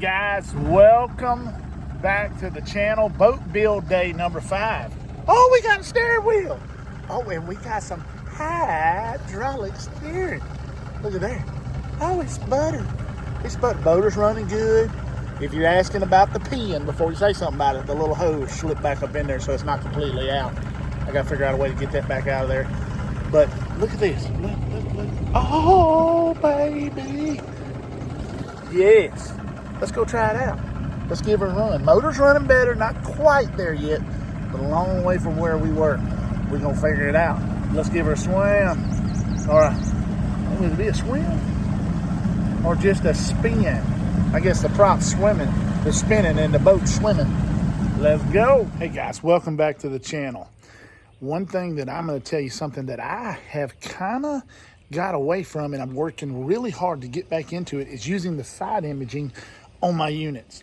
guys, welcome back to the channel. Boat build day number 5. Oh, we got a steering wheel. Oh, and we got some hydraulic steering. Look at that. Oh, it's butter. It's butter. Motor's running good. If you're asking about the pin before you say something about it, the little hose slipped back up in there so it's not completely out. I got to figure out a way to get that back out of there. But look at this. Look. Oh, baby. Yes. Let's go try it out. Let's give her a run. Motor's running better. Not quite there yet, but a long way from where we were. We're going to figure it out. Let's give her a swim. All right. Will it be a swim? Or just a spin? I guess the prop's swimming. They're spinning and the boat's swimming. Let's go. Hey guys, welcome back to the channel. One thing that I'm going to tell you, something that I have kind of got away from and I'm working really hard to get back into it, is using the side imaging on my units.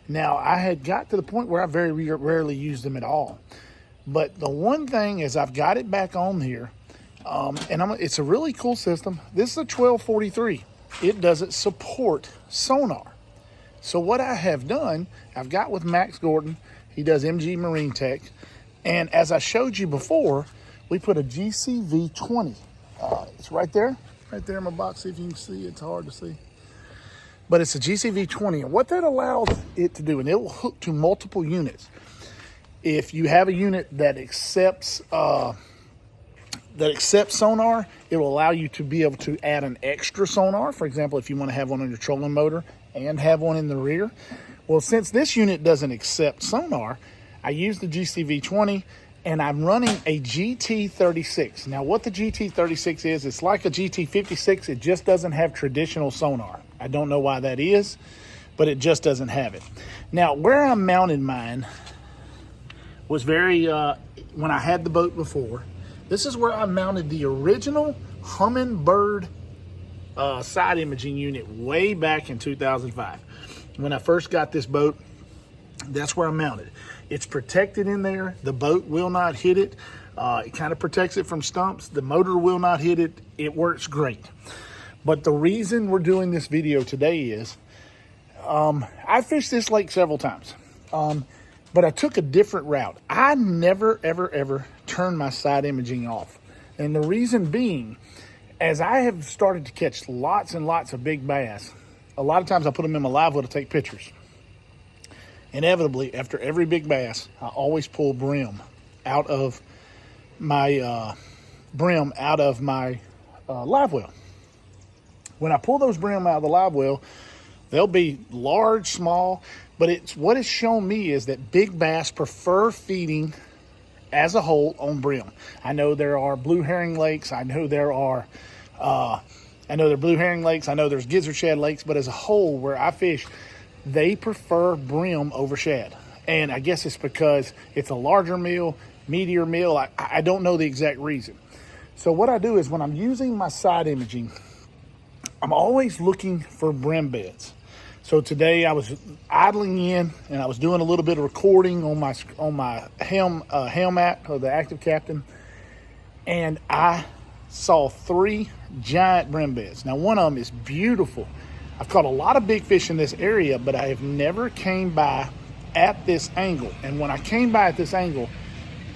Now, I had got to the point where I very rarely use them at all. But the one thing is I've got it back on here, it's a really cool system. This is a 1243. It doesn't support sonar. So what I have done, I've got with Max Gordon, he does MG Marine Tech, and as I showed you before, we put a GCV 20. It's right there in my box. See if you can see. It's hard to see, but it's a GCV 20, and what that allows it to do, and it will hook to multiple units. If you have a unit that accepts sonar, it will allow you to be able to add an extra sonar. For example, if you want to have one on your trolling motor and have one in the rear. Well, since this unit doesn't accept sonar, I use the GCV 20. And I'm running a GT36. Now, what the GT36 is, it's like a GT56. It just doesn't have traditional sonar. I don't know why that is, but it just doesn't have it. Now, where I mounted mine was when I had the boat before, this is where I mounted the original Humminbird side imaging unit way back in 2005. When I first got this boat, that's where I mounted it. It's protected in there. The boat will not hit it. It kind of protects it from stumps. The motor will not hit it. It works great. But the reason we're doing this video today is I fished this lake several times, but I took a different route. I never, ever turned my side imaging off. And the reason being, as I have started to catch lots and lots of big bass, a lot of times I put them in my live well to take pictures. Inevitably, after every big bass, I always pull brim out of my live well. When I pull those brim out of the live well, they'll be large, small, but what it's shown me is that big bass prefer feeding as a whole on brim. I know there are blue herring lakes. I know there are blue herring lakes. I know there's gizzard shad lakes, but as a whole, where I fish, they prefer brim over shad. And I guess it's because it's a larger meal, meatier meal. I don't know the exact reason. So what I do is when I'm using my side imaging, I'm always looking for brim beds. So today I was idling in and I was doing a little bit of recording on my helm app, or the Active Captain, and I saw 3 giant brim beds. Now one of them is beautiful. I've caught a lot of big fish in this area, but I have never came by at this angle. And when I came by at this angle,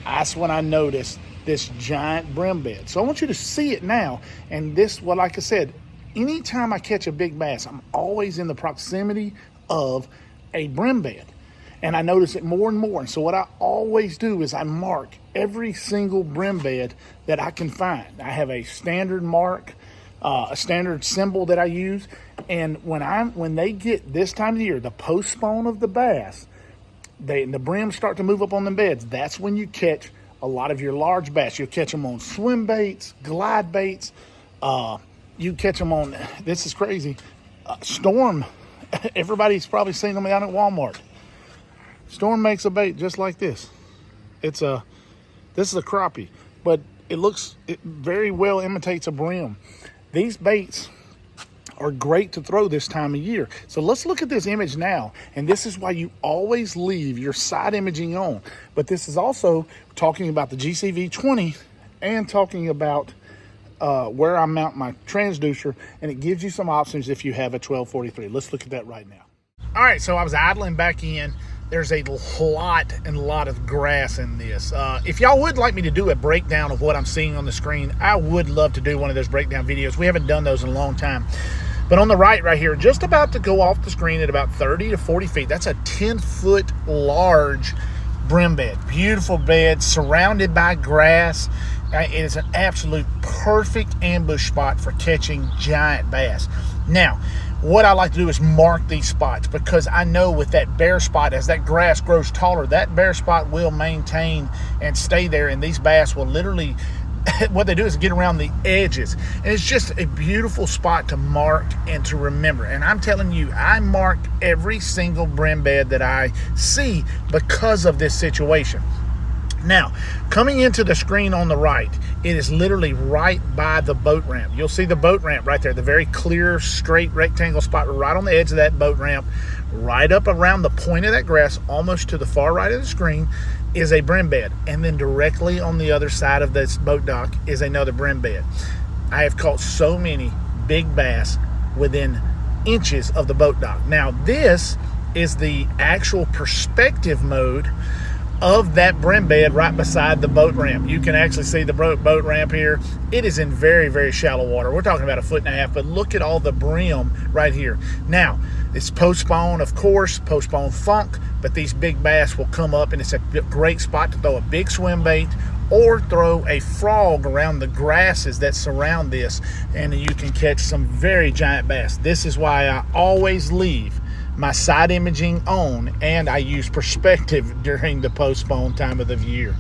that's when I noticed this giant brim bed. So I want you to see it now. And like I said, anytime I catch a big bass, I'm always in the proximity of a brim bed. And I notice it more and more. And so what I always do is I mark every single brim bed that I can find. I have a standard mark, a standard symbol that I use. And when they get this time of the year, the post spawn of the bass, the brims start to move up on the beds. That's when you catch a lot of your large bass. You'll catch them on swim baits, glide baits. You catch them on, this is crazy, Storm. Everybody's probably seen them out at Walmart. Storm makes a bait just like this. This is a crappie, but it very well imitates a brim. These baits are great to throw this time of year. So let's look at this image now. And this is why you always leave your side imaging on. But this is also talking about the GCV 20 and talking about where I mount my transducer, and it gives you some options if you have a 1243. Let's look at that right now. All right, so I was idling back in. There's a lot of grass in this. If y'all would like me to do a breakdown of what I'm seeing on the screen, I would love to do one of those breakdown videos. We haven't done those in a long time. But on the right here, just about to go off the screen at about 30 to 40 feet, that's a 10-foot large brim bed. Beautiful bed surrounded by grass. It is an absolute perfect ambush spot for catching giant bass. Now, what I like to do is mark these spots, because I know with that bare spot, as that grass grows taller, that bare spot will maintain and stay there, and these bass will literally, what they do is get around the edges. And it's just a beautiful spot to mark and to remember. And I'm telling you, I mark every single brim bed that I see because of this situation. Now, coming into the screen on the right, it is literally right by the boat ramp. You'll see the boat ramp right there, the very clear, straight rectangle spot right on the edge of that boat ramp, right up around the point of that grass, almost to the far right of the screen, is a brim bed. And then directly on the other side of this boat dock is another brim bed. I have caught so many big bass within inches of the boat dock. Now, this is the actual perspective mode of that brim bed right beside the boat ramp. You can actually see the boat ramp here. It is in very, very shallow water. We're talking about 1.5 feet, but look at all the brim right here. Now, it's postpone, of course, postpone funk, but these big bass will come up, and it's a great spot to throw a big swim bait or throw a frog around the grasses that surround this, and you can catch some very giant bass. This is why I always leave my side imaging on, and I use perspective during the postpone time of the year.